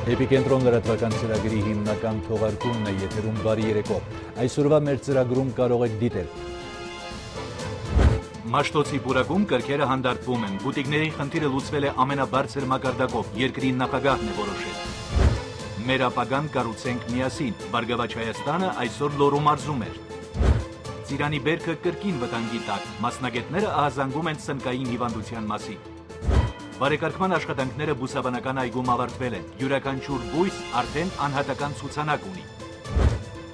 Էպիկենտրոն լրատվական ծրագրի հիմնական թողարկումն է եթերում բարի երեկո։ Այսօրվա մեր ծրագրում կարող եք դիտել. Մաշտոցի բուրակում կրքերը հանդարտվում են, բուտիկների խնդիրը լուծվել է ամենաբարձր մակարդակով, երկրի նախագահն է որոշել։ Մեր ապագան կառուցենք միասին, Բարգավաճ Հայաստանը այսօր Լոռու մարզում էր։ Ծիրանի բերքը կրկին վտանգի տակ, մասնագետները ահազանգում են սնկային հիվանդության մասին։ Բարեկարգման աշխատանքները բուսաբանական այգում ավարտվել են, յուրաքանչյուր բույս արդեն անհատական ցուցանակ ունի։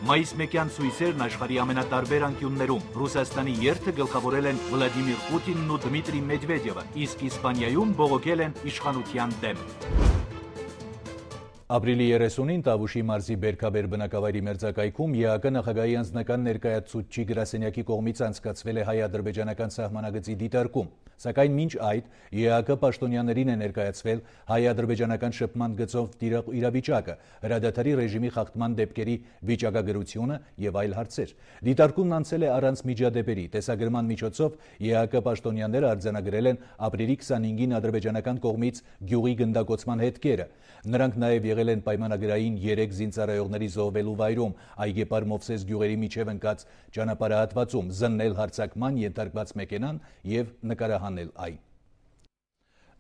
Մայիս 1-յան ցույցերն աշխարհի ամենատարբեր անկյուններում, Ռուսաստանի երթը գլխավորել են Վլադիմիր Պուտինն ու Դմիտրի Մեդվեդևը, իսկ Իսպանիայում բողոքել են իշխանության դեմ։ Ապրիլի 30-ին Տավուշի մարզի Բերքաբեր բնակավայրի մերձակայքում ԵԱԿ նախագահի անձնական ներկայացուցչի գրասենյակի կողմից անցկացվել է հայ-ադրբեջանական սահմանագծի դիտարկում, սակայն մինչ այդ ԵԱԿ պաշտոնյաներին է ներկայացվել հայ-ադրբեջանական շփման գծով իրավիճակը, հրադադարի ռեժիմի խախտման դեպքերի վիճակագրությունը եւ այլ հարցեր։ Դիտարկումն անցել է առանց միջադեպերի, տեսագրման միջոցով ԵԱԿ պաշտոնյաները արձանագրել են ապրիլի 25-ին ադրբեջանական կողմից գյուղի գնդակոծման հետքերը։ Նրանք նաև եղել են պայմանագրային 3 զինծառայողների զոհվելու վայրում, Այգեպար Մովսես գյուղերի միջև ընկած ճանապարհահատվածում, զննել հարձակման ենթարկված մեքենան եւ նկարահանել այն։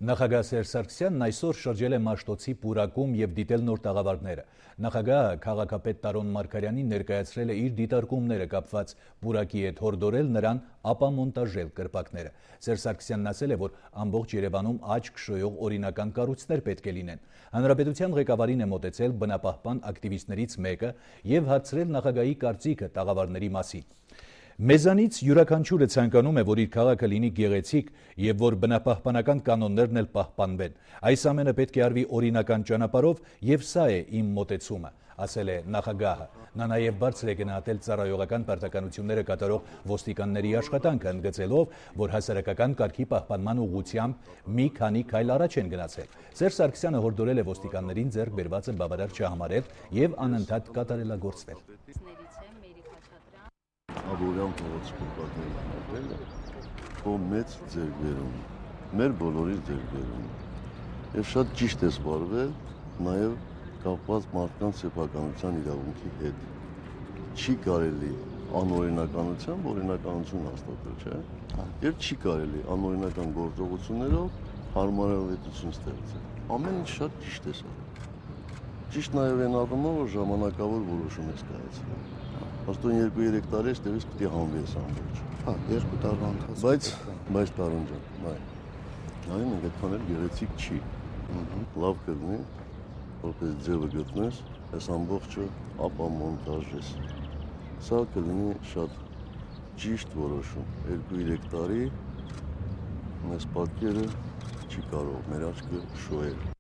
Նախագահ Սերժ Սարգսյանն այսօր շրջել է Մաշտոցի պուրակում եւ դիտել նոր տաղավարները։ Նախագահը քաղաքապետ Տարոն Մարգարյանին ներկայացրել է իր դիտարկումները կապված պուրակի հետ, հորդորել նրան ապամոնտաժել կրպակները։ Սերժ Սարգսյանն ասել է, որ ամբողջ Երևանում աչք շոյող օրինական կառույցներ պետք է լինեն։ Հանրապետության ղեկավարին է մոտեցել բնապահպան ակտիվիստներից մեկը եւ հարցրել նախագահի կարծիքը տաղավարների մասին։ Մեզանից յուրաքանչյուրը ցանկանում է, որ իր քաղաքը լինի գեղեցիկ եւ որ բնապահպանական կանոններն էլ պահպանվեն։ Այս ամենը պետք է արվի օրինական ճանապարհով եւ սա է իմ մոտեցումը, ասել է նախագահը։ Նա նաեւ բարձր է գնահատել ծառայողական պարտականությունները կատարող ոստիկանների աշխատանքը, ընդգծելով, որ հասարակական կարգի պահպանման ուղղությամբ մի քանի քայլ առաջ են գնացել։ Սերժ Սարգսյանը հորդորել է ոստիկաններին ձեռք բերվածը բավարար չհամարել եւ անընդհատ կատարելագործվել։ Աբովյան փողոցի կրպակների համարվելը քո մեծ ձեռքբերում, մեր բոլորի ձեռքբերում եւ շատ ճիշտ է սպառվել նաեւ կապված մարդկանց սեփականության իրավունքի հետ։ Չի կարելի անօրինականությամբ օրինականություն հաստատել, չէ՞։ Եվ չի կարելի անօրինական գործողություններով հարմարավետություն ստեղծել։ Ամեն ինչ շատ ճիշտ է սա։ Ճիշտ նաեւ այն առումով, որ ժամանակավոր որոշում է կայացել։ Աստոն 2-3 տարի այստեղից պիտի հանվի այս ամբողջ։ Հա, 2 տարվա ընթացքում։ Բայց Տարոն ջան, այն այդքան էլ գեղեցիկ չի։ Լավ կլինի, որպես ձևը գտնես, այս ամբողջը ապամոնտաժես։ Սա կլինի շատ ճիշտ որոշում։ 2-3 տարի այս պատկերը չի կարող մեր աչքը շոյել։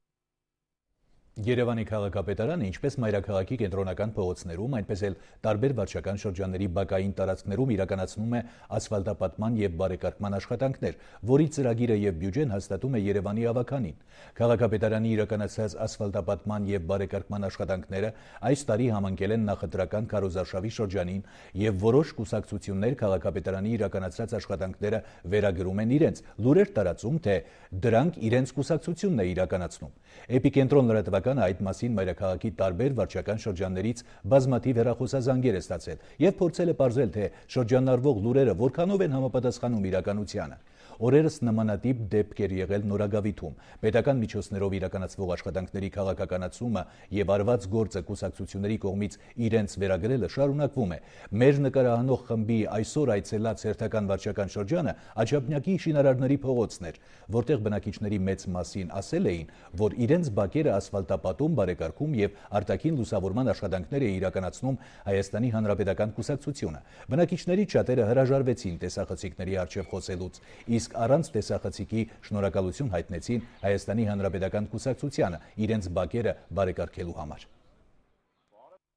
Երևանի քաղաքապետարանը, ինչպես մայրաքաղաքի կենտրոնական փողոցներում, այնպես էլ տարբեր վարչական շրջանների բակային տարածքներում իրականացնում է ասֆալտապատման եւ բարեկարգման աշխատանքներ, որի ծրագիրը եւ բյուջեն հաստատում է Երևանի ավականին։ Քաղաքապետարանի իրականացած ասֆալտապատման եւ բարեկարգման աշխատանքները այս տարի համընկել են նախընտրական քարոզարշավի շրջանին եւ որոշ կուսակցություններ քաղաքապետարանի իրականացած աշխատանքները վերագրում են իրենց, լուրեր տարածում, թե դրանք իրենց կուսակցությունն է իրականացնում։ Էպիկենտրոն լրատվականը այդ մասին մայրաքաղաքի տարբեր վարչական շրջաններից բազմաթիվ հեռախոսազանգեր է ստացել եւ փորձել է պարզել, թե շրջանառվող լուրերը որքանով են համապատասխանում իրականությանը։ Օրերս նմանատիպ դեպքեր եղել Նորագավիթում։ Պետական միջոցներով իրականացվող աշխատանքների քաղաքականացումը եւ արված գործը կուսակցությունների կողմից իրենց վերագրելը շարունակվում է։ Մեր նկարահանող խմբի այսօր այցելած հերթական վարչական շրջանը Աջափնյակի շինարարների փողոցն էր, որտեղ բնակիչների մեծ մասին ասել էին, որ իրենց բակերը ասֆալտապատում, բարեկարգում եւ արտաքին լուսավորման աշխատանքներ է իրականացնում Հայաստանի Հանրապետական կուսակցությունը։ Բնակիչներից շատերը հրաժարվեցին տեսախցիկների առջև խոսելուց, իսկ առանց տեսախցիկի շնորհակալություն հայտնեցին Հայաստանի Հանրապետական կուսակցությանը իրենց բակերը բարեկարգելու համար։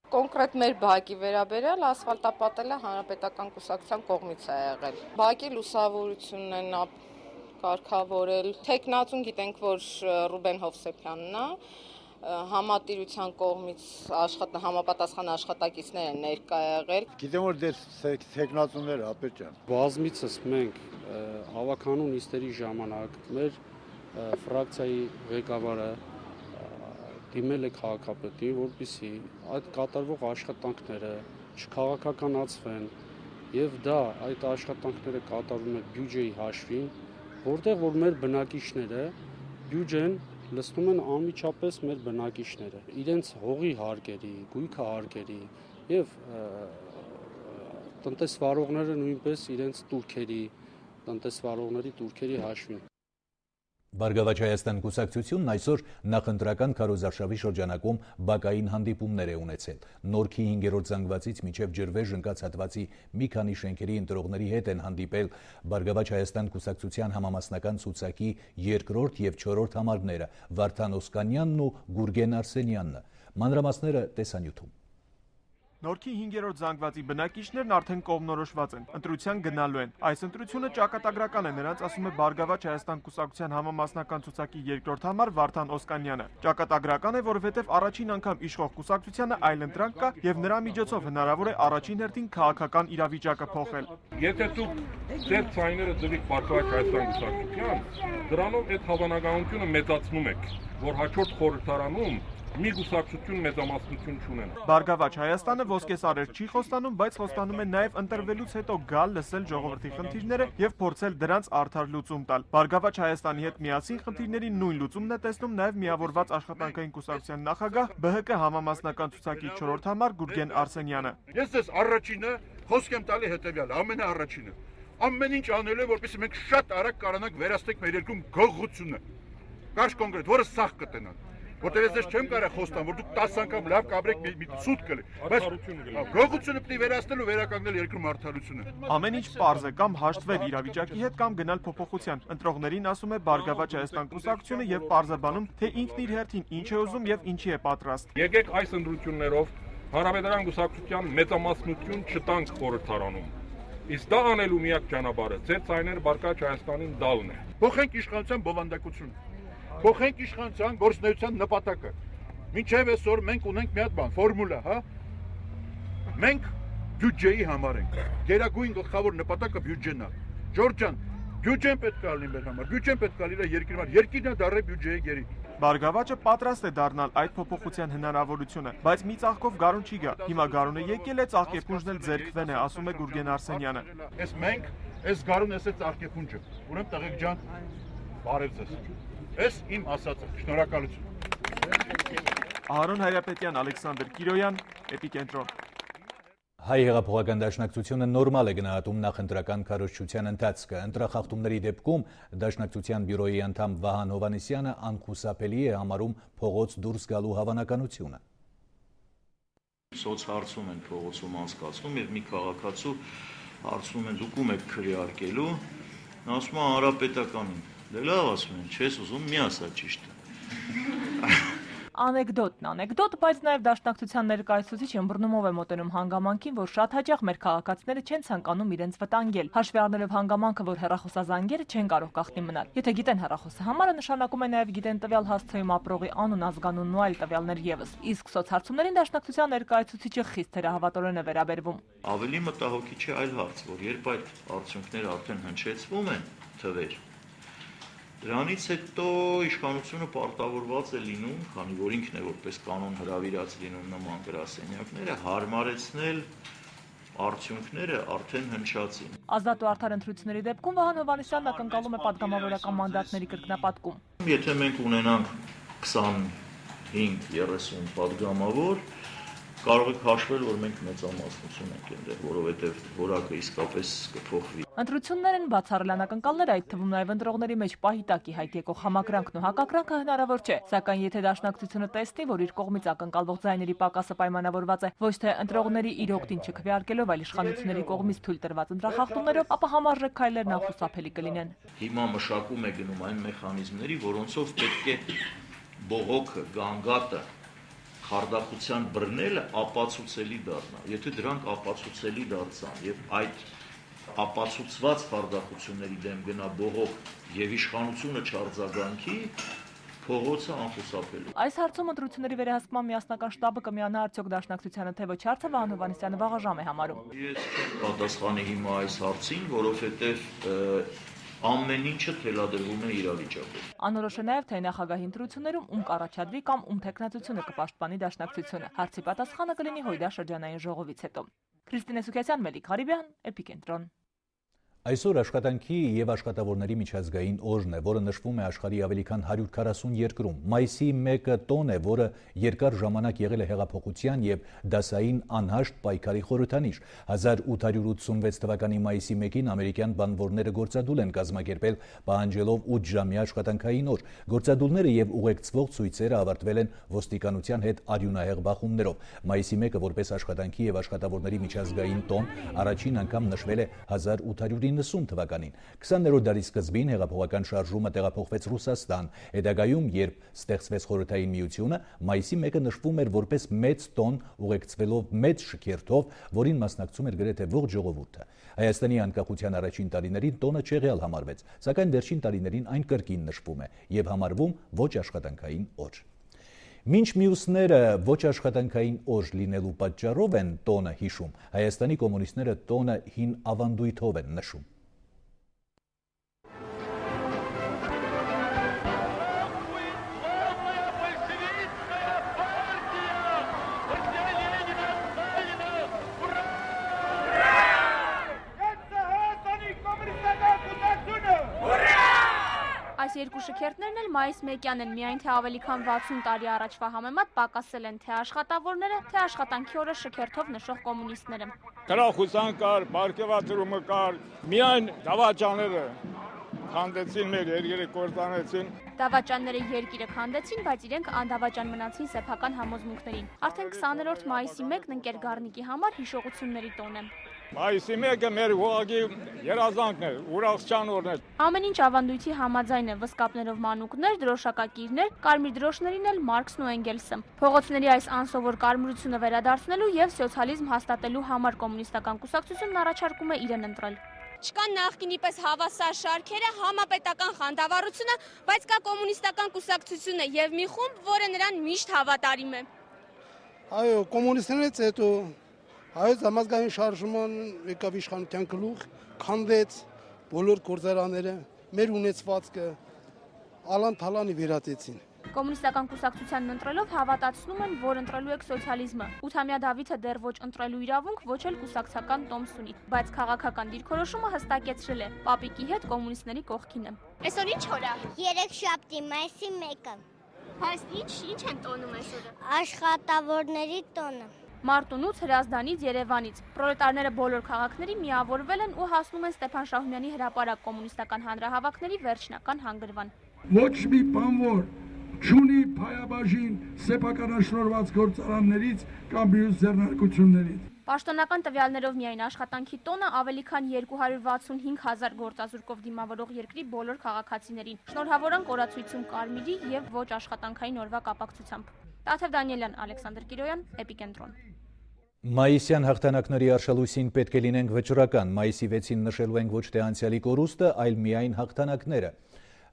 Կոնկրետ մեր բակի վերաբերյալ ասֆալտապատելը Հանրապետական կուսակցության կողմից է եղել։ Բակի լուսավորությունն են կարգավորել։ Թեկնածուն գիտենք, որ Ռուբեն Հովսեփյանն է, համատիրության կողմից համապատասխան աշխատակիցներ են ներկա եղել։ Գիտեմ, որ դες թեկնածունները ապետ ջան։ Բազմիցս մենք հավաքանու նիստերի ժամանակ մեր ֆրակցիայի ղեկավարը դիմել է քաղաքապետի, որպեսզի այդ կատարվող աշխատանքները չքաղաքականացվեն եւ դա այդ աշխատանքները կատարվում է բյուջեի հաշվին, որտեղ որ մեր բնակիչները բյուջեն լցնում են անմիջապես մեր բնակիչները իրենց հողի հարկերի, գույքը հարկերի եւ տնտեսվարողները նույնպես իրենց տուրքերի հաշվին։ Բարգավաճ Հայաստան կուսակցությունն այսօր նախընտրական քարոզարշավի շրջանակում բակային հանդիպումներ է ունեցել։ Նորքի 5-րդ զանգվածից մինչև ջրվեժ ընկած հատվածի մի քանի շենքերի ընտրողների հետ են հանդիպել Բարգավաճ Հայաստան կուսակցության համամասնական ցուցակի 2-րդ եւ 4-րդ համարները Վարդան Օսկանյանն ու Գուրգեն Արսենյանն։ Մանրամասները տեսանյութում։ Նորքի 5-րդ զանգվածի բնակիչներն արդեն կողմնորոշված են, ընտրության գնալու են։ Այս ընտրությունը ճակատագրական է, նրանց ասում է Բարգավաճ Հայաստան կուսակցության համամասնական ցուցակի 2-րդ համար Վարդան Օսկանյանը։ Ճակատագրական է, որովհետև առաջին անգամ իշխող կուսակցությանը այլընտրանք կա եւ նրա միջոցով հնարավոր է առաջին հերթին քաղաքական իրավիճակը փոխել։ Եթե դուք ձեր ցայները ձգիք Բարգավաճ Հայաստան կուսակցության, դրանով այդ հավանականությունը մեծացնում եք, որ հաջորդ խորհրդարանում մի կուսակցություն մեծամասնություն չունեն։ Բարգավաճ Հայաստանը ոսկե սարեր չի խոստանում, բայց խոստանում է նաև ընտրվելուց հետո գալ լսել ժողովրդի խնդիրները եւ փորձել դրանց արդար լուծում տալ։ Բարգավաճ Հայաստանի հետ միասին խնդիրների նույն լուծումն է տեսնում նաև միավորված աշխատանքային կուսակցության նախագահ ԲՀԿ համամասնական ցուցակի 4-րդ համար Գուրգեն Արսենյանը։ Ես ես առաջինը խոսք եմ տալի հետեւյալ, ամենաառաջինը։ Ամեն ինչ անել է, որպեսզի մենք շատ արագ կարողանանք վերահսկել մեր երկրում գողությունը։ Կարճ կոնկրետ, որը սաղ կտնան։ Որտեղ ես չեմ կարող խոստամ, որ դուք 10 անգամ լավ կաբրեք մի սուտ կլի, բայց գողությունը պետք է վերահսկել ու վերականգնել երկրում արդարությունը։ Ամեն ինչ պարզ է, կամ հաշտվել իրավիճակի հետ, կամ գնալ փոփոխության։ Ընտրողներին ասում է Բարգավաճ Հայաստան կուսակցությունը եւ պարզաբանում, թե ինքն իր հերթին ինչ է ուզում եւ ինչի է պատրաստ։ Եկեք այս ընտրություններով Հանրապետական կուսակցության մեծամասնություն չտանք խորհրդարանում։ Իսկ դա անելու միակ ճանապարհը ձեր ցայները Բարգավաճ Հայաստանին դալն է։ Փոխենք իշխանության բովանդակությունը։ Փոխենք իշխանության գործնեության նպատակը։ Մինչև այսօր մենք ունենք մի հատ բան, ֆորմուլա, հա։ Մենք բյուջեի համար ենք։ Գերագույն գլխավոր նպատակը բյուջեն է։ Ջորջ ջան, բյուջեն պետք է լինի մեր համար։ Բյուջեն պետք է լինի երկրի համար։ Երկիրն է դառը բյուջեի գերի։ Բարգավաճը պատրաստ է դառնալ այդ փոփոխության հնարավորությունը, բայց մի ծաղկով գարուն չի գա։ Հիմա գարունը եկել է, ծաղկեփունջն էլ ձեռքվեն է, ասում է Գուրգեն Արսենյանը։ Այս մենք, այս գարուն էս է ծաղկեփունջը։ Ուրեմն տղեկ ջան, բարև ձեզ։ Այս իմ ասածը, շնորհակալություն։ Արոն Հայրապետյան, Ալեքսանդր Կիրոյան, Էպիկենտրոն։ Հայ հեղափոխական դաշնակցությունը նորմալ է գնահատում նախընտրական քարոզչության ընթացքը։ Ընտրախախտումների դեպքում դաշնակցության բյուրոյի անդամ Վահան Հովհաննիսյանը անխուսափելի է համարում փողոց դուրս գալու հավանականությունը։ Սոցհարցում են փողոցում անցկացվում եւ մի քաղաքացու հարցնում են դուք ում եք քրեարկելու, նա ասում է հանրապետականին։ Դե լավ ասում են, չես ուզում մի ասա ճիշտը։ Անեկդոտ, բայց նաև դաշնակցության ներկայացուցիչ ըմբռնումով է մոտենում հանգամանքին, որ շատ հաճախ մեր քաղաքացիները չեն ցանկանում իրենց վտանգել։ Հաշվի առնելով հանգամանքը, որ հեռախոսազանգերը չեն կարող գաղտնի մնալ։ Եթե գիտեն հեռախոսը համարը, նշանակում է նաև գիտեն տվյալ հասցեում ապրողի անուն, ազգանունն ու այլ տվյալներ եւս։ Իսկ սոցհարցումներին դաշնակցության ներկայացուցիչը խիստ հրահավատորեն է վերաբերվում։ Ավելի մտահոգիչ է այլ հարց, որ երբ այդ արդյունքները արդեն հնչեցվում են թվեր, դրանից հետո իշխանությունը պարտավորված է լինում, քանի որ ինքն է որպես կանոն հրավիրած լինում նման գրասենյակները, հարմարեցնել արդյունքները արդեն հնչածին։ Ազատ ու արդար ընտրությունների դեպքում Վահան Հովհաննիսյանն ակնկալում է պատգամավորական մանդատների կրկնապատկում։ Եթե մենք ունենանք 25-30 պատգամավոր, կարող եք հաշվել, որ մենք մեծամասնություն ենք այնտեղ, որովհետև որակը իսկապես կփոխվի։ Ընտրություններ են բացառել ակնկալներ, այդ թվում նաև ընտրողների մեջ պահի տակ ի հայտ եկող համակրանքն ու հակակրանքը հնարավոր չէ, սակայն եթե դաշնակցությունը տեսնի, որ իր կողմից ակնկալվող ձայների պակասը պայմանավորված է ոչ թե ընտրողների իր օգտին չքվեարկելով, այլ իշխանությունների կողմից թույլ տրված ընտրախախտումներով, ապա համարժեք քայլերն անխուսափելի կլինեն։ Հիմա մշակում է գնում այն մեխանիզմների, որոնցով պետք է բողոքը, գանգատը խարդախության բռնելը ապացուցելի դառնա։ Եթե դրանք ապացուցելի դարձան եւ այդ ապացուցված խարդախությունների դեմ գնա բողոք եւ իշխանությունը չարձագանքի, փողոցը անխուսափելի։ Այս հարցում ընտրությունների վերահսկման միասնական շտաբը կմիանա արդյոք դաշնակցությանը, թե ոչ հարցը Վահան Հովհաննիսյանը վաղաժամ է համարում։ Ես չեմ պատասխանի հիմա այս հարցին, որովհետեւ ամեն ինչը թելադրվում է իրավիճակով։ Անորոշ է նաև թե նախագահի ընտրություններում ում կառաջադրի կամ ում թեկնածությունը կպաշտպանի դաշնակցությունը։ Հարցի պատասխանը կլինի Հույդա շրջանային ժողովից հետո։ Քրիստինե Սուքյասյան, Մելիք Հարիբյան, Էպիկենտրոն։ Այսօր աշխատանքի եւ աշխատավորների միջազգային օրն է, որը նշվում է աշխարհի ավելի քան 140 երկրում։ Մայիսի 1-ը տոն է, որը երկար ժամանակ եղել է հեղափոխության եւ դասային անհաշտ պայքարի խորհրդանիշ։ 1886 թվականի մայիսի 1-ին ամերիկյան բանվորները գործադուլ են կազմակերպել, պահանջելով 8-ժամյա աշխատանքային օր։ Գործադուլները եւ ուղեկցվող ցույցերը ավարտվել են ոստիկանության հետ արյունահեղ բախումներով։ Մայիսի 1-ը որպես աշխատանքի եւ աշխատավորների միջազգային տոն առաջին անգամ նշվել է 1890 թվականին։ 20-րդ դարի սկզբին հեղափոխական շարժումը տեղափոխվեց Ռուսաստան։ Հետագայում, երբ ստեղծվեց Խորհրդային Միությունը, մայիսի 1-ը նշվում էր որպես մեծ տոն, ուղեկցվելով մեծ շքերթով, որին մասնակցում էր գրեթե ողջ ժողովուրդը։ Հայաստանի անկախության առաջին տարիներին տոնը չեղյալ համարվեց, սակայն վերջին տարիներին այն կրկին նշվում է եւ համարվում ոչ աշխատանքային օր։ Մինչ մյուսները ոչ աշխատանքային օր լինելու պատճառով են տոնը հիշում, Հայաստանի կոմունիստները տոնը հին ավանդույթով են նշում։ Այս երկու շքերթներն էլ մայիս 1-յան են, միայն թե ավելի քան 60 տարի առաջվա համեմատ պակասել են թե աշխատավորները, թե աշխատանքի օրը շքերթով նշող կոմունիստները։ Գրախուսան կար, բարգեւատրումը կար, միայն դավաճանները քանդեցին մեր երկիրը կործանեցին։ Դավաճանները երկիրը քանդեցին, բայց իրենք անդավաճան մնացին սեփական համոզմունքներին։ Արդեն 20-րդ մայիսի 1-ն ընկեր Գառնիկի համար հիշողությունների տոն է։ Մայիսի 1-ը մեր ուղղակի երազանքն է, ուրախության օրն է։ Ամեն ինչ ավանդույթի համաձայն է՝ վսկապներով մանուկներ, դրոշակակիրներ, կարմիր դրոշներին էլ Մարքսն ու Էնգելսը։ Փողոցների այս անսովոր կարմրությունը վերադարձնելու եւ սոցիալիզմ հաստատելու համար կոմունիստական կուսակցությունն առաջարկում է իրեն ընտրել։ Չկան նախկինի պես հավասար շարքերը, համապետական խանդավառությունը, բայց կա կոմունիստական կուսակցությունը եւ մի խումբ, որը նրան միշտ հավատարիմ է։ Այո, կոմունիստներից հետո Հայոց համազգային շարժման եկավ իշխանության գլուխ, քանդեց բոլոր գործարանները, մեր ունեցվածքը ալան-թալանի վերածեցին։ Կոմունիստական կուսակցությանն ընտրելով հավատացնում են, որ ընտրելու եք սոցիալիզմը։ 8-ամյա Դավիթը դեռ ոչ ընտրելու իրավունք, ոչ էլ կուսակցական տոմս ունի, բայց քաղաքական դիրքորոշումը հստակեցրել է՝ պապիկի հետ կոմունիստների կողքին է։ Այսօր ինչ օր է։ Երեքշաբթի, մայիսի 1-ը։ Բայց ինչ են տոնում այսօրը։ Աշխատավորների տոնը։ Մարտունուց, Հրազդանից, Երևանից պրոլետարները բոլոր քաղաքների միավորվել են ու հասնում են Ստեփան Շահումյանի հրապարակ կոմունիստական հանրահավաքների վերջնական հանգրվան։ Ոչ մի բան որ չունի փայաբաժին սեփականաշնորհված գործարաններից կամ մյուս ձեռնարկություններից։ Պաշտոնական տվյալներով միայն աշխատանքի տոնը ավելի քան 265,000 գործազուրկով դիմավորող երկրի բոլոր քաղաքացիներին։ Շնորհավորանք օրացույցում Կարմիրի եւ ոչ աշխատանքային օրվա կապակցությամբ։ Տաթև Դանիելյան, Ալեքսանդր Կիրոյան, Էպիկենտրոն։ Մայիսյան հաղթանակների արշալույսին պետք է լինենք վճռական։ Մայիսի 6-ին նշելու ենք ոչ թե անցյալի կորուստը, այլ միայն հաղթանակները։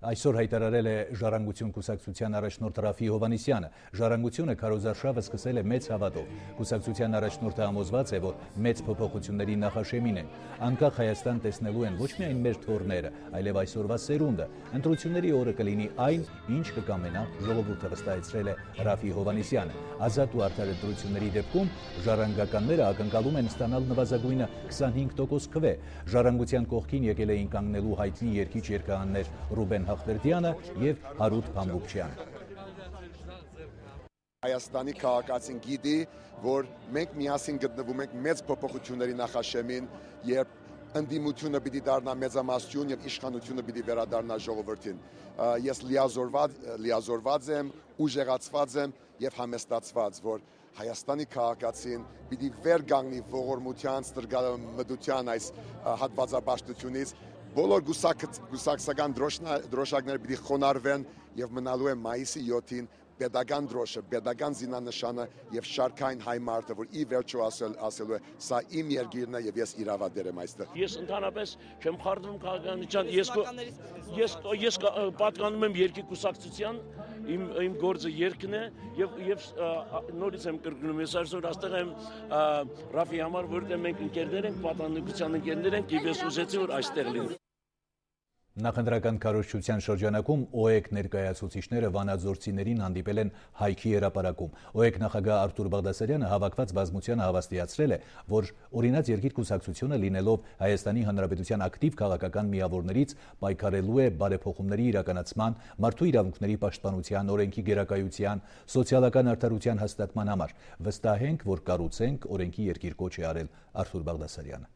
Այսօր հայտարարել է Ժառանգություն կուսակցության առաջնորդ Ռաֆի Հովհաննիսյանը։ Ժառանգությունը քարոզարշավը սկսել է մեծ հավատով։ Կուսակցության առաջնորդը համոզված է, որ մեծ փոփոխությունների նախաշեմին են։ Անկախ Հայաստան տեսնելու են ոչ միայն մեր թոռները, այլև այսօրվա սերունդը։ Ընտրությունների օրը կլինի այն, ինչ կկամենա ժողովուրդը, վստահեցրել է Ռաֆի Հովհաննիսյանը։ Ազատ ու արդար ընտրությունների դեպքում ժառանգականները ակնկալում են ստանալ նվազագույնը 25% քվե։ Ժառանգության կողքին եկել էին կանգնելու հայտնի երգիչ երգահաններ Ռուբեն Հախվերդյանը եւ Հարութ Փամբուկչյանը։ Հայաստանի քաղաքացին գիտի, որ մենք միասին գտնվում ենք մեծ փոփոխությունների նախաշեմին, երբ ընդդիմությունը պիտի դառնա մեծամասնություն եւ իշխանությունը պիտի վերադառնա ժողովրդին։ Ես լիազորված եմ, ուժեղացված եմ եւ համեստացված, որ Հայաստանի քաղաքացին պիտի վեր կանգնի ողորմության, ստրգամտության այս հատվածապաշտությունից, բոլոր գուսակցական դրոշակները պիտի խոնարհվեն եւ մնալու է մայիսի 7-ին պետական դրոշը, պետական զինանշանը եւ շարքային հայ մարդը, որ ի վերջո ասելու է, սա իմ երկիրն է եւ ես իրավադեր եմ այստեղ։ Ես ընդհանրապես չեմ խառնում քաղաքականության, ես պատկանում եմ երկի կուսակցության, իմ գործը երկն է եւ նորից եմ կրկնում, ես այսօր այստեղ եմ Ռաֆի համար, որտեղ մենք ընկերներ ենք, պատանեկության ընկերներ ենք եւ ես ուզեցի որ այստեղ լինի։ Նախընտրական քարոզչության շրջանակում ՕԵԿ ներկայացուցիչները վանաձորցիներին հանդիպել են Հայքի հրապարակում։ ՕԵԿ նախագահ Արթուր Բաղդասարյանը հավաքված բազմությանը հավաստիացրել է, որ օրինաց երկիր կուսակցությունը լինելով Հայաստանի Հանրապետության ակտիվ քաղաքական միավորներից պայքարելու է բարեփոխումների իրականացման, մարդու իրավունքների պաշտպանության, օրենքի գերակայության, սոցիալական արդարության հաստատման համար։ Վստահ ենք, որ կառուցենք օրենքի երկիր կոչ է արել Արթուր Բաղդասարյանը։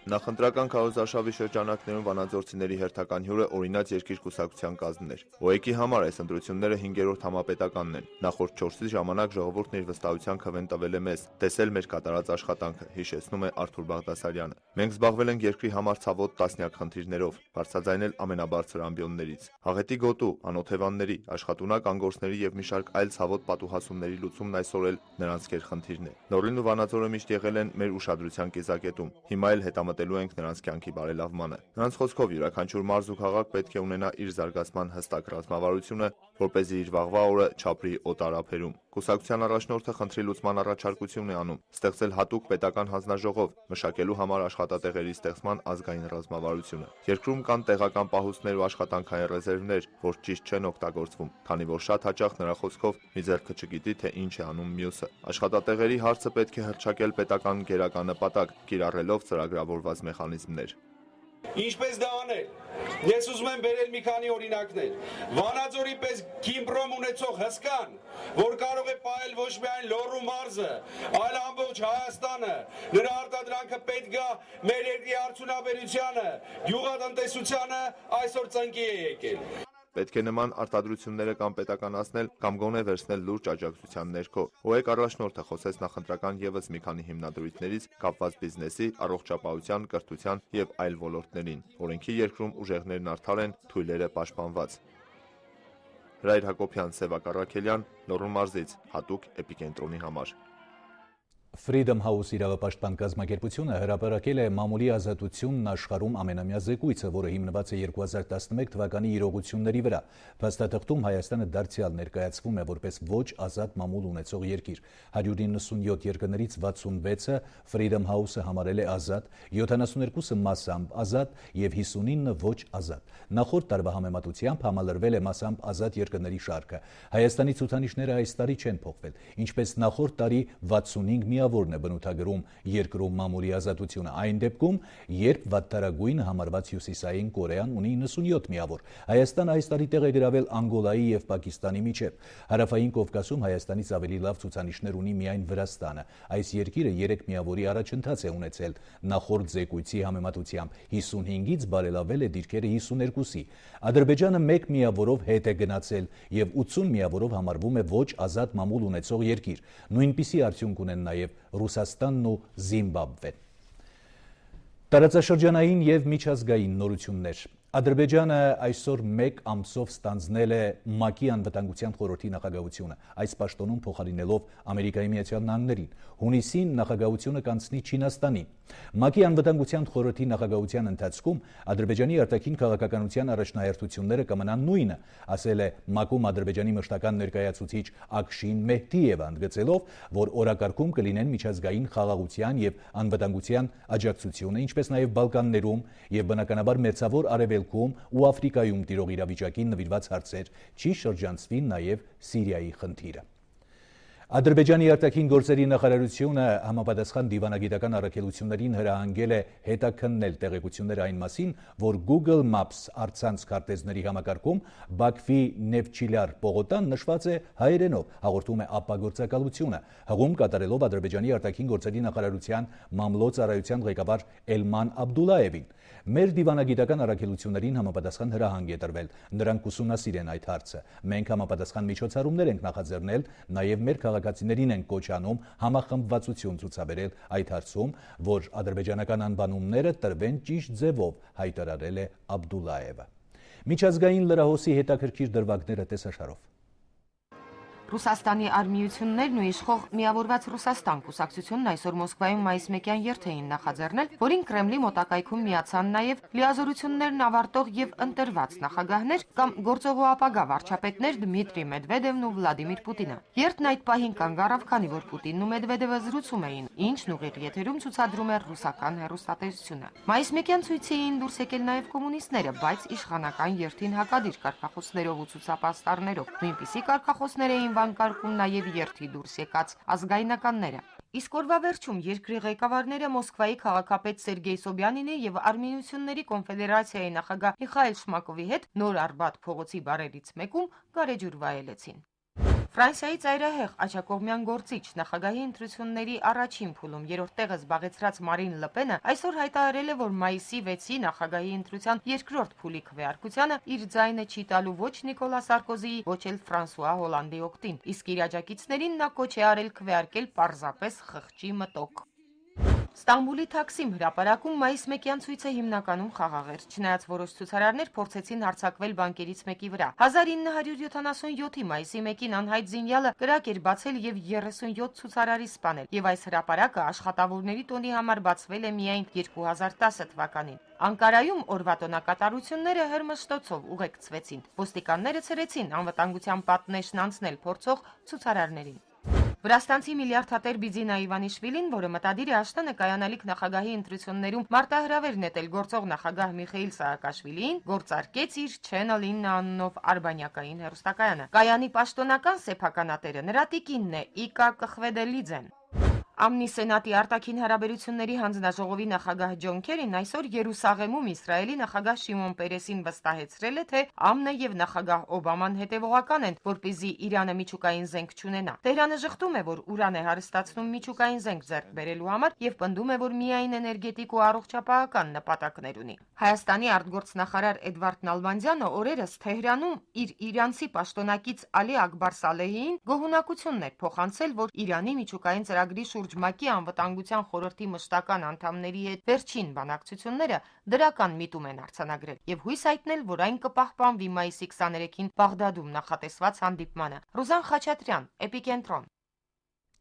Նախընտրական քարոզարշավի շրջանակներում վանաձորցիների հերթական հյուրը օրինաց երկիր կուսակցության կազմն էր։ ՕԵԿ-ի համար այս ընտրությունները 5-րդ համապետականն են։ Նախորդ 4-ի ժամանակ ժողովուրդն իր վստահության քվեն տվել է մեզ, տեսել մեր կատարած աշխատանքը, հիշեցնում է Արթուր Բաղդասարյանը։ Մենք զբաղվել ենք երկրի համար ցավոտ տասնյակ խնդիրներով, բարձրաձայնել ամենաբարձր ամբիոններից։ Աղետի գոտու, անօթևանների, աշխատունակ անգորսների եւ մի շարք այլ ցավոտ պատուհասումների լուծումն այսօր էլ նրանց կեր խնդիրն է։ Նորին ու Վանաձորը միշտ եղել են մեր ուշադրության կիզակետում։ Հիմա էլ հետամտելու ենք նրանց կյանքի բարելավմանը։ Նրանց խոսքով յուրաքանչյուր մարզ ու քաղաք պետք է ունենա իր զարգացման հստակ ռազմավարությունը, որպեսզի իր վաղվա օրը չապրի օտարափերում։ Կուսակցության առաջնորդը խնդրի լուծման առաջարկություն է անում, ստեղծել հատուկ պետական հանձնաժողով, մշակելու համար աշխատատեղերի ստեղծման ազգային ռազմավարությունը։ Երկրում կան տեղական պահուստներ ու աշխատանքային ռեզերվներ, որ ճիշտ չեն օգտագործվում, քանի որ շատ հաճախ նրա խոսքով մի ձեռքը չգիտի, թե ինչ է անում մյուսը։ Աշխատատեղերի հարցը պետք է հռչակել պետական գերականապատակ, կիրառելով ծրագրավորված մեխանիզմներ։ Ինչպես դա անել։ Ես ուզում եմ բերել մի քանի օրինակներ։ Վանաձորի պես Գիմպրոմ ունեցող հսկան, որ կարող է պահել ոչ միայն Լոռու մարզը, այլ ամբողջ Հայաստանը, նրա արտադրանքը պետք է մեր երկրի արդյունաբերությանը, գյուղատնտեսությանը այսօր ծնկի է եկել։ Պետք է նման արտադրությունները կամ պետականացնել, կամ գոնե վերցնել լուրջ աջակցության ներքո։ ՕԵԿ առաջնորդը խոսեց նախընտրական եւս մի քանի հիմնադրույթներից կապված բիզնեսի, առողջապահության, կրթության եւ այլ ոլորտներին։ Օրենքի երկրում ուժեղներն արդար են, թույլերը պաշտպանված։ Հրայր Հակոբյան, Սևակ Առաքելյան, Լոռու մարզից, հատուկ էպիկենտրոնի համար։ Freedom House իրավապաշտպան կազմակերպությունը հրապարակել է մամուլի ազատությունն աշխարհում ամենամյա զեկույցը, որը հիմնված է 2011 թվականի իրողությունների վրա։ Փաստաթղթում Հայաստանը դարձյալ ներկայացվում է որպես ոչ ազատ մամուլ ունեցող երկիր։ 197 երկրներից 66-ը Freedom House-ը համարել է ազատ, 72-ը մասամբ ազատ եւ 59-ը ոչ ազատ։ Նախորդ տարվա համեմատությամբ համալրվել է մասամբ ազատ երկրների շարքը։ Հայաստանի ցուցանիշները այս տարի չեն փոխվել, ինչպես նախորդ տարի 65 միավորն է բնութագրում երկրում մամուլի ազատությունը, այն դեպքում, երբ վատթարագույն համարված Հյուսիսային Կորեան ունի 97 միավոր։ Հայաստանը այս տարի տեղ է գրավել Անգոլայի եւ Պակիստանի միջև։ Հարավային Կովկասում Հայաստանից ավելի լավ ցուցանիշներ ունի միայն Վրաստանը։ Այս երկիրը 3 միավորի առաջընթաց է ունեցել նախորդ զեկույցի համեմատությամբ, 55-ից բարելավել է դիրքերը 52-ի։ Ադրբեջանը 1 միավորով հետ է գնացել եւ 80 միավորով համարվում է ոչ ազատ մամուլ ունեցող երկիր։ Նույնպիսի արդյունք ունեն նաեւ Ռուսաստանն ու Զիմբաբվեն։ Տարածաշրջանային եւ միջազգային նորություններ։ Ադրբեջանը այսօր 1 ամսով ստանձնել է ՄԱԿ-ի անվտանգության խորհրդի նախագահությունը, այս պաշտոնում փոխարինելով Ամերիկայի Միացյալ Նահանգներին։ Հունիսին նախագահությունը կանցնի Չինաստանին։ ՄԱԿ-ի անվտանգության խորհրդի նախագահության ընթացքում Ադրբեջանի արտաքին քաղաքականության առաջնահերթությունները կմնան նույնը, ասել է ՄԱԿ-ում Ադրբեջանի մշտական ներկայացուցիչ Ակշին Մեհդիևը, ընդգծելով, որ օրակարգում կլինեն միջազգային խաղաղության եւ անվտանգության աջակցությունը, ինչպես նաեւ Բալկաններում եւ բնականաբար Մերձավոր Արևելքում ու Աֆրիկայում տիրող իրավիճակին նվիրված հարցեր, չի շրջանցվի նաեւ Սիրիայի խնդիրը։ Ադրբեջանի արտաքին գործերի նախարարությունը համապատասխան դիվանագիտական առաքելություններին հրահանգել է հետաքննել տեղեկություններ այն մասին, որ Google Maps առցանց քարտեզների համակարգում Բաքվի Նևչիլար պողոտան նշված է հայերենով, հաղորդում է ԱՊԱ գործակալությունը, հղում կատարելով Ադրբեջանի արտաքին գործերի նախարարության մամլո ծառայության ղեկավար Էլման Աբդուլաևին։ Մեր դիվանագիտական առաքելություններին համապատասխան հրահանգ է տրվել, նրանք ուսումնասիրեն այդ հարցը։ Մենք համապատասխան միջոցառումներ ենք նախաձեռնել, նաև մեր քաղաքացիներին են կոչ անում համախմբվածություն ցուցաբերել այդ հարցում, որ ադրբեջանական անվանումները տրվեն ճիշտ ձևով, հայտարարել է Աբդուլաևը։ Միջազգային լրահոսի հետաքրքիր դրվագները տեսաշարով։ Ռուսաստանի արմիություններն ու իշխող Միավորված Ռուսաստան կուսակցությունն այսօր Մոսկվայում մայիս 1-յան երթ էին նախաձեռնել, որին Կրեմլի մոտակայքում միացան նաև լիազորություններն ավարտող եւ ընտրված նախագահներ կամ գործողու ապագա վարչապետներ Դմիտրի Մեդվեդևն ու Վլադիմիր Պուտինը։ Երթն այդ պահին կանգ առավ, քանի որ Պուտինն ու Մեդվեդևը զրուցում էին, ինչն ուղիղ եթերում ցուցադրում էր ռուսական հեռուստատեսությունը։ Մայիս 1-յան ցույցի էին դուրս եկել նաև կոմունիստները, բայց իշխանական երթին հակադիր կարգախոսներով ու ցուցապաստառներով։ Նույնպիսի կարգախոսներ էին վանկարկում նաև երթի դուրս եկած ազգայնականները։ Իսկ օրվա վերջում երկրի ղեկավարները Մոսկվայի քաղաքապետ Սերգեյ Սոբյանինի եւ Արմենիությունների կոնֆեդերացիայի նախագահ Միխայել Շմակովի հետ Նոր Արբաթ փողոցի բարերից մեկում գարեջուր վայելեցին։ Ֆրանսիայի ծայրահեղ աջակողմյան գործիչ նախագահի ընտրությունների առաջին փուլում երրորդ տեղը զբաղեցրած Մարին Լպենը այսօր հայտարարել է, որ մայիսի 6-ի նախագահի ընտրության երկրորդ փուլի քվեարկությանը իր ձայնը չի տալու ոչ Նիկոլա Սարկոզիի, ոչ էլ Ֆրանսուଆ Հոլանդի օգտին, իսկ իր աջակիցներին նա կոչ է արել քվեարկել պարզապես խղճի մտոք։ Ստամբուլի Թաքսիմ հրապարակում մայիս 1-յան ցույցը հիմնականում խաղաղ էր, չնայած որոշ ցուցարարներ փորձեցին հարձակվել բանկերից մեկի վրա։ 1977-ի մայիսի 1-ին անհայտ զինյալը կրակ էր բացել եւ 37 ցուցարարի սպանել, եւ այս հրապարակը աշխատավորների տոնի համար բացվել է միայն 2010 թվականին։ Անկարայում օրվա տոնակատարությունները հրմշտոցով ուղեկցվեցին։ Ոստիկանները ցրեցին անվտանգության պատնեշն անցնել փորձող ցուցարարներին։ Վրաստանցի միլիարդատեր Բիձինա Իվանիշվիլին, որը մտադիր է աշտանը կայանալիք նախագահի ընտրություններում մարտահրավեր նետել գործող նախագահ Միխեիլ Սաակաշվիլիին, գործարկեց իր Channel 9 անունով արբանյակային հեռուստակայանը։ Կայանի պաշտոնական սեփականատերը նրա տիկինն է Իկա Կխվեդելիձեն։ Ամնի Սենատի արտաքին հարաբերությունների հանձնաժողովի նախագահ Ջոն Քերին այսօր Երուսաղեմում Իսրայելի նախագահ Շիմոն Պերեսին վստահեցրել է, թե ԱՄՆ-ը եւ նախագահ Օբաման հետևողական են, որպեսզի Իրանը միջուկային զենք չունենա։ Տեհրանը ժխտում է, որ ուրան է հարստացնում միջուկային զենք ձեռք բերելու համար եւ պնդում է, որ միայն էներգետիկ ու առողջապահական նպատակներ ունի։ Հայաստանի արտգործնախարար Էդվարդ Նալբանդյանը օրերս Թեհրանում իր իրանցի պաշտոնակից Ալի Ակբար Սալեհիին գոհունակություններ փոխանցել, որ Իրանի միջուկային ծրագրի ջմակի անվտանգության խորհրդի մշտական անդամների հետ վերջին բանակցությունները դրական միտում են արձանագրել եւ հույս հայտնել, որ այն կպահպանվի մայիսի 23-ին Բաղդադում նախատեսված հանդիպմանը։ Ռուզան Խաչատրյան, Էպիկենտրոն։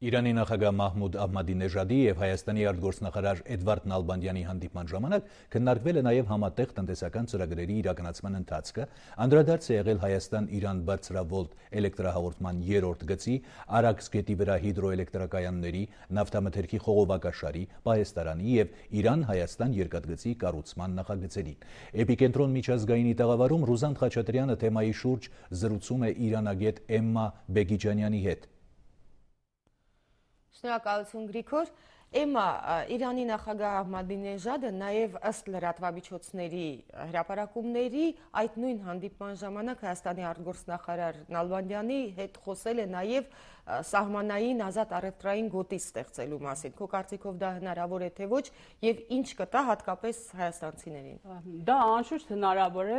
Իրանի նախագահ Մահմուդ Ահմադինեժադի եւ Հայաստանի արտգործնախարար Էդվարդ Նալբանդյանի հանդիպման ժամանակ քննարկվել է նաեւ համատեղ տնտեսական ծրագրերի իրականացման ընթացքը, անդրադարձ է եղել Հայաստան-Իրան բարձրավոլտ էլեկտրահաղորդման 3-րդ գծի, Արաքս գետի վրա հիդրոէլեկտրակայանների, նավթամթերքի խողովակաշարի, պահեստարանի եւ Իրան-Հայաստան երկաթգծի կառուցման նախագծերին։ Էպիկենտրոն միջազգայինի տաղավարում Ռուզան Խաչատրյանը թեմայի շուրջ զրուցում է իրանագետ Էմմա Բեգիջանյանի հետ։ Շնորհակալություն Գրիգոր։ Էմմա, Իրանի նախագահ Ահմադինեժադը նաև ըստ լրատվամիջոցների հրապարակումների այդ նույն հանդիպման ժամանակ Հայաստանի արտգործնախարար Նալբանդյանի հետ խոսել է նաև սահմանային ազատ առևտրային գոտի ստեղծելու մասին։ Քո կարծիքով դա հնարավոր է թե ոչ եւ ինչ կտա հատկապես հայաստանցիներին։ Դա անշուշտ հնարավոր է,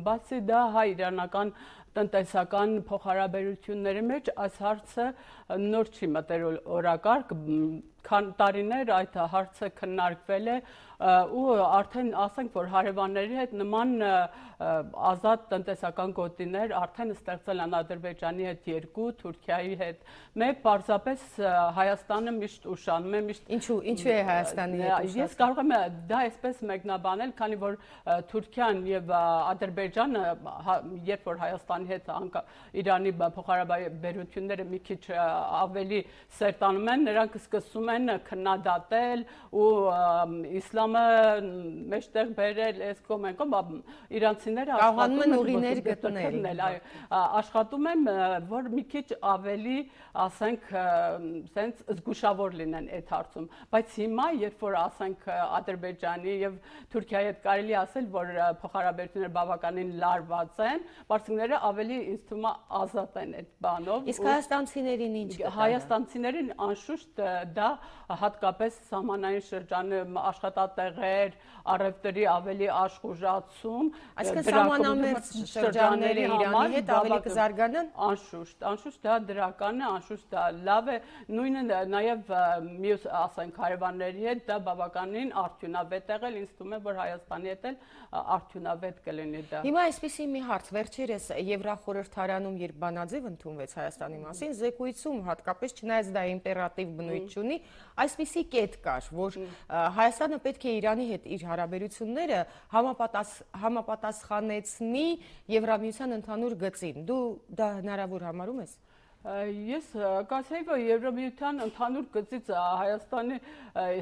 բացի դա հայ-իրանական տնտեսական փոխհարաբերությունների մեջ այս հարցը նոր չի մտել օրակարգ, քան տարիներ այդ հարցը քննարկվել է ու արդեն ասենք, որ հարևանների հետ նման ազատ տնտեսական գոտիներ արդեն ստեղծել են Ադրբեջանի հետ 2, Թուրքիայի հետ 1, պարզապես Հայաստանը միշտ ուշանում է, միշտ Ինչու է Հայաստանի հետ ուշանում։ Ես կարող եմ դա այսպես մեկնաբանել, քանի որ Թուրքիան եւ Ադրբեջանը, երբ որ Հայաստանի հետ Իրանի փոխհարաբերությունները մի քիչ ավելի սերտանում են, նրանք սկսում են քննադատել ու իսլամը մեջտեղ բերել, այս կողմ այն կողմ իրանցիները կարողանում են ուղիներ գտնել, աշխատում են, որ մի քիչ ավելի, ասենք, սենց զգուշավոր լինեն այդ հարցում, բայց հիմա, երբ որ ասենք Ադրբեջանի եւ Թուրքիայի հետ կարելի ասել, որ փոխհարաբերությունները բավականին լարված են, բարձրները ավելի ինձ թվում է ազատ են այդ բանով։ Իսկ հայաստանցիներին ինչ կտա։ Հայաստանցիներին անշուշտ դա հատկապես սահմանային շրջանի աշխատատեղեր, առևտրի ավելի աշխուժացում, այսինքն սահմանամերձ շրջանները Իրանի հետ ավելի կզարգանան։ Անշուշտ դա դրական է, անշուշտ դա լավ է, նույնը նաև մյուս ասենք հարևանների հետ դա բավականին արդյունավետ եղել, ինձ թվում է, որ Հայաստանի հետ էլ արդյունավետ կլինի դա։ Հիմա այսպիսի մի հարց, վերջերս Եվրախորհրդարանում, երբ բանաձև ընդունվեց Հայաստանի մասին, զեկույցում հատկապես չնայած դա իմպերատիվ բնույթ չունի, այսպիսի կետ կար, որ Հայաստանը պետք է Իրանի հետ իր հարաբերությունները համապատասխանեցնի Եվրամիության ընդհանուր գծին։ Դու դա հնարավոր համարում ես։ Ես կասեի, որ Եվրամիության ընդհանուր գծից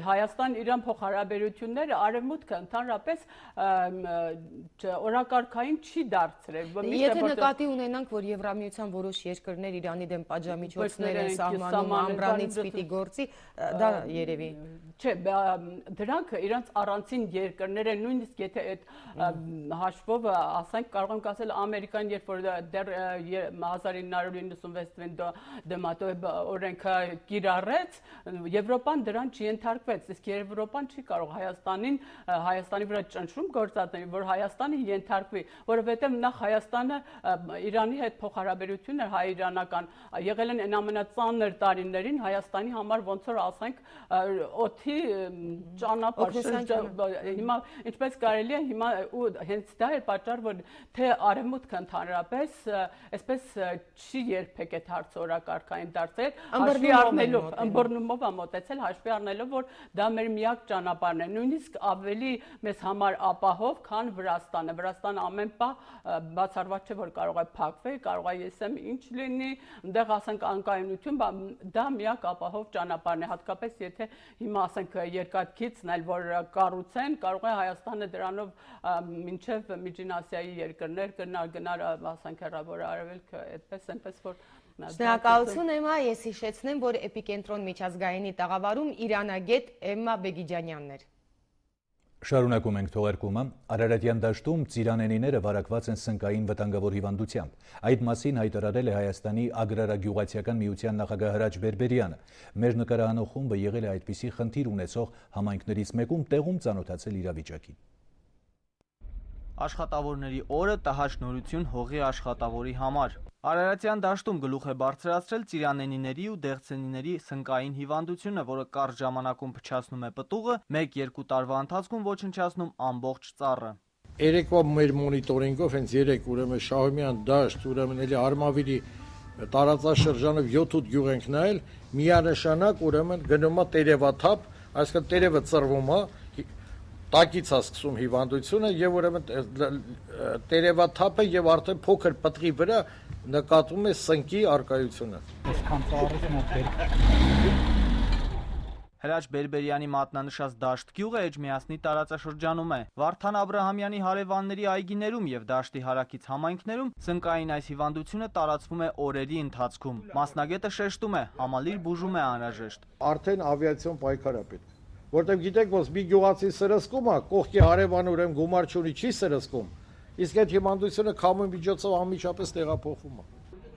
Հայաստան-Իրան փոխհարաբերությունները արևմուտքը ընդհանրապես օրակարգային չի դարձրել։ Եթե նկատի ունենանք, որ Եվրամիության որոշ երկրներ Իրանի դեմ պատժամիջոցներ են սահմանում, ամբրանից պիտի գործի, դա երևի։ Չէ, դրանք իրանց առանցին երկրներ են, նույնիսկ եթե այդ հաշվով ասենք, կարող ենք ասել Ամերիկան, երբ որ դեռ 1996 դեմատոյ օրենքը կիրառեց, Եվրոպան դրան չենթարկվեց, իսկ Եվրոպան չի կարող Հայաստանի վրա ճնշում գործադրել, որ Հայաստանը ենթարկվի, որովհետև նախ Հայաստանը Իրանի հետ փոխհարաբերություններ հայ-իրանական եղել են այն ամենածանր տարիներին Հայաստանի համար ոնց որ ասենք օդի ճանապարհ, հիմա ինչպես կարելի է հիմա ու հենց դա է պատճառ, որ թե արևմուտքը ընդհանրապես այսպես չի երբեք այդ հարցը օրակարգային դարձել, հաշվի առնելով, ըմբռնումով է մոտեցել, հաշվի առնելով, որ դա մեր միակ ճանապարհն է, նույնիսկ ավելի մեզ համար ապահով, քան Վրաստանը։ Վրաստանը ամեն պահ բացառված չէ, որ կարող է փակվել, կարող է եսեմ ինչ լինի, այնտեղ ասենք անկայունություն, դա միակ ապահով ճանապարհն է, հատկապես եթե հիմա ասենք երկաթգիծն էլ որ կառուցեն, կարող է Հայաստանը դրանով մինչև Միջին Ասիայի երկրներ գնար ասենք հեռավոր արևելք, այդպես այնպես որ Շնորհակալություն Էմմա, ես հիշեցնեմ, որ Էպիկենտրոն միջազգայինի տաղավարում իրանագետ Էմմա Բեգիջանյանն էր։ Շարունակում ենք թողարկումը, Արարատյան դաշտում ծիրանենիները վարակված են սնկային վտանգավոր հիվանդությամբ։ Այդ մասին հայտարարել է Հայաստանի Ագրարագյուղացիական միության նախագահ Հրաչ Բերբերյանը։ Մեր նկարահանող խումբը եղել է այդպիսի խնդիր ունեցող համայնքներից մեկում տեղում ծանոթացել իրավիճակին։ Աշխատավորների օրը տհաճ նորություն հողի աշխատավորի համար։ Արարատյան դաշտում գլուխ է բարձրացրել ծիրանենիների ու դեղցենիների սնկային հիվանդությունը, որը կարճ ժամանակում փչացնում է պտուղը, 1-2 տարվա ընթացքում ոչնչացնում ամբողջ ծառը։ Երեկվա մեր մոնիտորինգով հենց երեք ուրեմն Շահումյան դաշտ, ուրեմն էլի Արմավիրի տարածաշրջանով 7-8 գյուղ ենք նայել, միանշանակ ուրեմն գնում է տերևաթափ, այսինքն տերևը ծռվում է, տակից է սկսում հիվանդությունը եւ ուրեմն տերևաթափը եւ արդեն փոքր պտղի վրա նկատվում է սնկի արկայությունը։ Հրաչ Բերբերյանի մատնանշած դաշտ գյուղը Էջմիածնի տարածաշրջանում է։ Վարդան Աբրահամյանի հարևանների այգիներում եւ դաշտի հարակից համայնքներում սնկային այս հիվանդությունը տարածվում է օրերի ընթացքում։ Մասնագետը շեշտում է, համալիր բուժում է անհրաժեշտ։ Արդեն ավիացիոն պայքար է պետք։ Որտեղ գիտեք, որ մի գյուղացի սրսկում է, կողքի հարևանը ուրեմն գումար չունի, չի սրսկում։ Իսկ այդ հիվանդությունը քամու միջոցով անմիջապես տեղափոխվում է։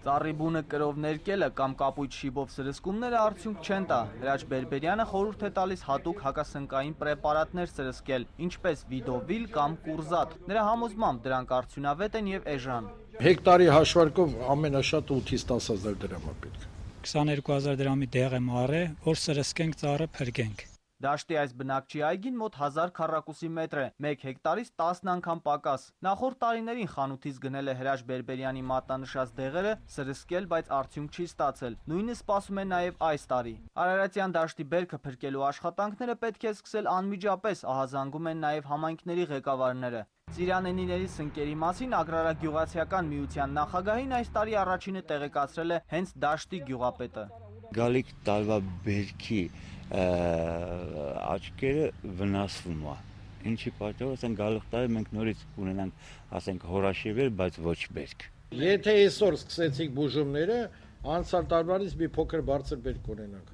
Ծառի բունը կրով ներկելը կամ կապույտ շիբով սրսկումները արդյունք չեն տա։ Հրաչ Բերբերյանը խորհուրդ է տալիս հատուկ հակասնկային պրեպարատներ սրսկել, ինչպես Վիդովիլ կամ Կուրզատ։ Նրա համոզմամբ դրանք արդյունավետ են եւ էժան։ Հեկտարի հաշվարկով ամենաշատը 8-ից 10,000 դրամ է պետք։ 22,000 դրամի դեղ եմ առել, որ սրսկենք ծառը փրկենք։ Դաշտի այս բնակչի այգին մոտ 1000 քառակուսի մետր է, 1 հեկտարից 10 անգամ պակաս։ Նախորդ տարիներին խանութից գնել է Հրաչ Բերբերյանի մատնանշած դեղերը, սրսկել, բայց արդյունք չի ստացել։ Նույնը սպասում է նաև այս տարի։ Արարատյան դաշտի բերքը փրկելու աշխատանքները պետք է սկսել անմիջապես, ահազանգում են նաև համայնքների ղեկավարները։ Ծիրանենիների սնկերի մասին Ագրարագյուղացիական միության նախագահին այս տարի առաջինը տեղեկացրել է հենց դաշտի գյուղապետը։ Գալիք տարվա բերքի աչքերը վնասվում է։ Ինչի պատճառով, ասենք գալուկ տարի մենք նորից ունենանք, ասենք հորաշիվեր, բայց ոչ բերք։ Եթե այսօր սկսեցիք բուժումները, անցյալ տարվանից մի փոքր բարձր բերք ունենանք։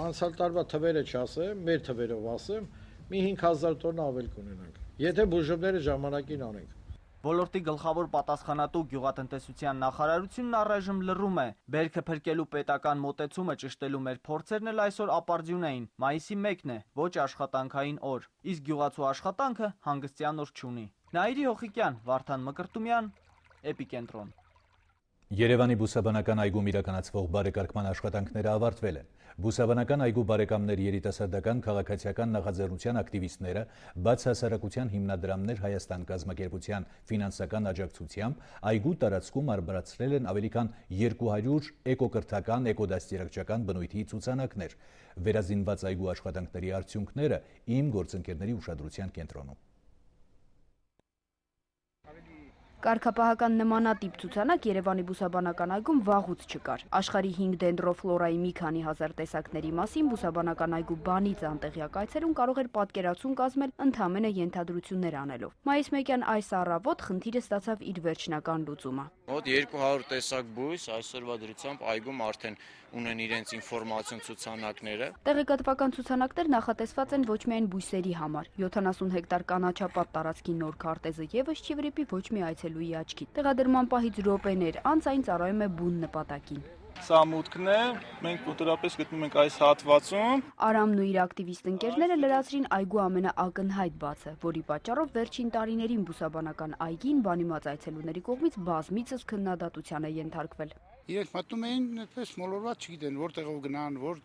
Անցյալ տարվա թվերը չասեմ, մեր թվերով ասեմ, մի 5000 տոննա ավել կունենանք։ Եթե բուժումները ժամանակին անենք։ Ոլորտի գլխավոր պատասխանատու գյուղատնտեսության նախարարությունն առայժմ լռում է։ Բերքը փրկելու պետական մոտեցումը ճշտելու մեր փորձերն էլ այսօր ապարդյուն էին։ Մայիսի 1-ն է, ոչ աշխատանքային օր, իսկ գյուղացու աշխատանքը հանգստյան օր չունի։ Նաիրի Հոխիկյան, Վարդան Մկրտումյան, Էպիկենտրոն։ Երևանի բուսաբանական այգում իրականացվող բարեկարգման աշխատանքները ավարտվել են։ Բուսաբանական այգու բարեկամներ երիտասարդական քաղաքացիական նախաձեռնության ակտիվիստները բաց հասարակության հիմնադրամներ Հայաստան կազմակերպության ֆինանսական աջակցությամբ այգու տարածքում արբարացրել են ավելի քան 200 էկոկրթական, էկոդաստիարակչական բնույթի ցուցանակներ։ Վերազինված այգու աշխատանքների արդյունքները իմ գործընկերների ուշադրության կենտրոնում։ Կարգապահական նմանատիպ ցուցանակ Երևանի բուսաբանական այգում վաղուց չկար։ Աշխարհի 5 դենդրոֆլորայի մի քանի հազար տեսակների մասին բուսաբանական այգու բանից անտեղյակ այցելուն կարող էր պատկերացում կազմել ընդհանրապես ենթադրություններ անելով։ Մայիս 1-յան այս առավոտ խնդիրը ստացավ իր վերջնական լուծումը։ Մոտ 200 տեսակ բույս այսօրվա դրությամբ այգում արդեն ունեն իրենց ինֆորմացիոն ցուցանակները։ Տեղեկատվական ցուցանակներ նախատեսված են ոչ միայն բույսերի համար։ 70 հեկտար կանաչապատ տարածքի նոր քարտեզը եւս չի վրիպի ոչ մի այցելուի աչքի։ Տեղադրման պահից րոպեներ անց այն ծառայում է բուն նպատակին։ Սա մուտքն է, մենք կոտորապես գտնում ենք այս հատվածում։ Արամն ու իր ակտիվիստ ընկերները լրացրին այգու ամենաակնհայտ բացը, որի պատճառով վերջին տարիներին բուսաբանական այգին բանիմաց այցելուների կողմից բազմիցս քննադատության է ենթարկվել։ Իրենք մտնում էին այդպես մոլորված, չգիտեն որտեղով գնան, որ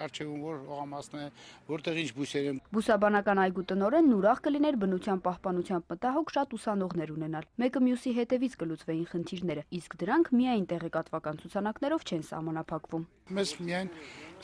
արժևում որ օղամասն է, որտեղ ինչ բույսեր են։ Բուսաբանական այգու տնօրենն ուրախ կլիներ բնության պահպանությամբ մտահոգ շատ ուսանողներ ունենալ։ Մեկը մյուսի հետևից կլուծվեին խնդիրները, իսկ դրանք միայն տեղեկատվական ցուցանակներով չեն սահմանափակվում։ Մեզ միայն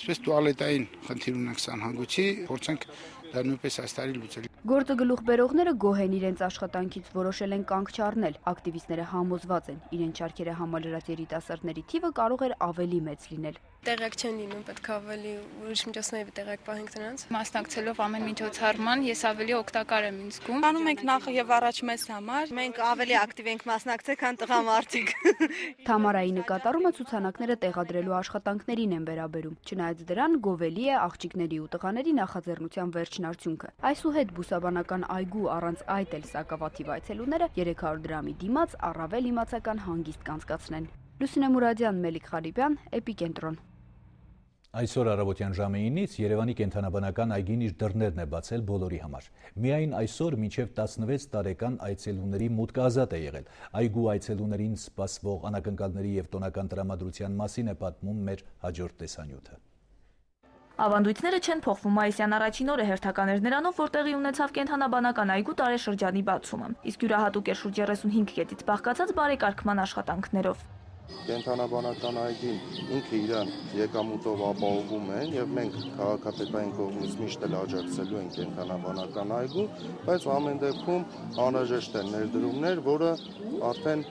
այսպես տուալետային խնդիր ունենք սանհանգույցի, փորձենք դա նույնպես այս տարի լուծել։ Գործը գլուխ բերողները գոհ են իրենց աշխատանքից, որոշել են կանգ չառնել։ Ակտիվիստները համոզված են, իրենց շարքերը համալրած երիտասարդների թիվը կարող էր ավելի մեծ լինել։ Տեղյակ չեն լինում, պետք է ավելի ուրիշ միջոցների տեղյակ պահենք նրանց։ Մասնակցելով ամեն միջոցառման ես ավելի օգտակար եմ ինձ զգում։ Անում ենք նախ եւ առաջ մեզ համար։ Մենք ավելի ակտիվ ենք մասնակցել, քան տղամարդիկ։ Թամարայի նկատառումը ցուցանակները տեղադրելու աշխատանքներին են վերաբերում։ Չնայած դրան գովելի է աղջիկների ու տղաների նախաձեռնության վերջնարդյունքը։ Այսուհետ բուսաբանական այգու առանց այդ էլ սակավաթիվ այցելուները 300 դրամի դիմաց առավել իմացական հանգիստ կանցկացնեն։ Լուսինե Մուրադյան, Մելիք Ղարիբյան, Էպիկենտրոն։ Այսօր առավոտյան ժամը 9-ից Երևանի կենդանաբանական այգին իր դռներն է բացել բոլորի համար։ Միայն այսօր մինչև 16 տարեկան այցելուների մուտքը ազատ է եղել։ Այգու այցելուներին սպասվող անակնկալների եւ տոնական տրամադրության մասին է պատմում մեր հաջորդ տեսանյութը։ Ավանդույթները չեն փոխվում։ Մայիսյան առաջին օրը հերթական էր նրանով, որ տեղի ունեցավ կենդանաբանական այգու տարեշրջանի բացումը, իսկ յուրահատուկ էր շուրջ 35 կետից բաղկացած բարեկարգման աշխատանքներով։ Կենդանաբանական այգին ինքը իրան եկամուտով ապահովում են եւ մենք քաղաքապետային կողմից միշտ էլ աջակցելու ենք կենդանաբանական այգու, բայց ամեն դեպքում անհրաժեշտ են ներդրումներ, որը արդեն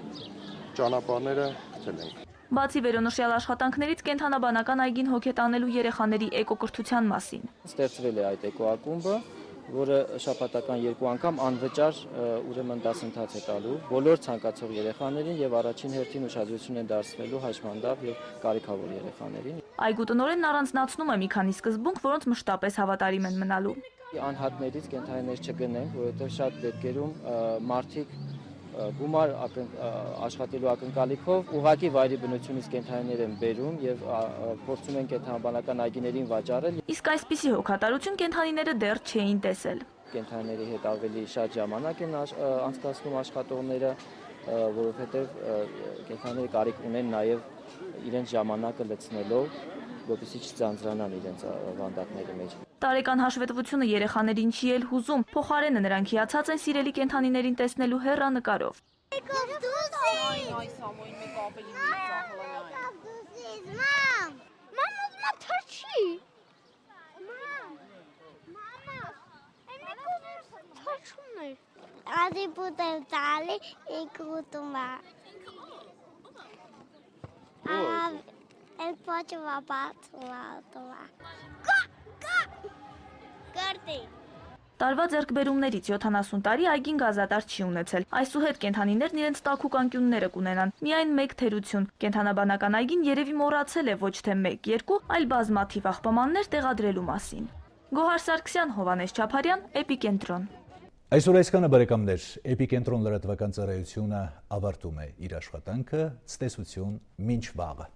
ճանապարհները գտել ենք։ Բացի վերոնշյալ աշխատանքներից կենդանաբանական այգին հոգետանելու երեխաների էկոկրթության մասին։ Ստեղծվել է այդ էկոակումբը, որը շաբաթական 2 անգամ անվճար ուրեմն դասընթաց է տալու բոլոր ցանկացող երեխաներին եւ առաջին հերթին ուշադրություն է դարձնելու հաշմանդամ եւ կարիքավոր երեխաներին։ Այգու տնօրենն առանձնացնում է մի քանի սկզբունք, որոնց մշտապես հավատարիմ են մնալու։ Անհատներից կենթանիներ չգնենք, որովհետեւ շատ դեպքերում մարդիկ գումար աշխատելու ակնկալիքով ուղղակի վայրի բնությունից կենթանիներ են բերում եւ փորձում են կենդանաբանական այգիներին վաճառել։ Իսկ այսպիսի հոգատարություն կենթանիները դեռ չէին տեսել։ Կենթանիների հետ ավելի շատ ժամանակ են անցկացնում աշխատողները, որովհետեւ կենթանիները կարիք ունեն նաեւ իրենց ժամանակը լցնելով, որպեսզի չձանձրանան իրենց վանդակների մեջ։ Տարեկան հաշվետվությունը երեխաներին չի էլ հուզում, փոխարենը նրանք հիացած են սիրելի կենդանիներին տեսնելու հեռանկարով։ El pocho va para Տարվա ձեռքբերումներից 70 տարի այգին գազադար չի ունեցել։ Այսուհետ կենդանիներն իրենց տաքուկ անկյունները կունենան։ Միայն մեկ թերություն։ Կենդանաբանական այգին երևի մոռացել է ոչ թե 1-2, այլ բազմաթիվ աղբամաններ տեղադրելու մասին։ Գոհար Սարգսյան, Հովանես Չափարյան, Էպիկենտրոն։ Այսօր այսքանը բարեկամներ, Էպիկենտրոն լրատվական ծառայությունը ավարտում է իր աշխատանքը, ցտեսություն, մինչ վաղը։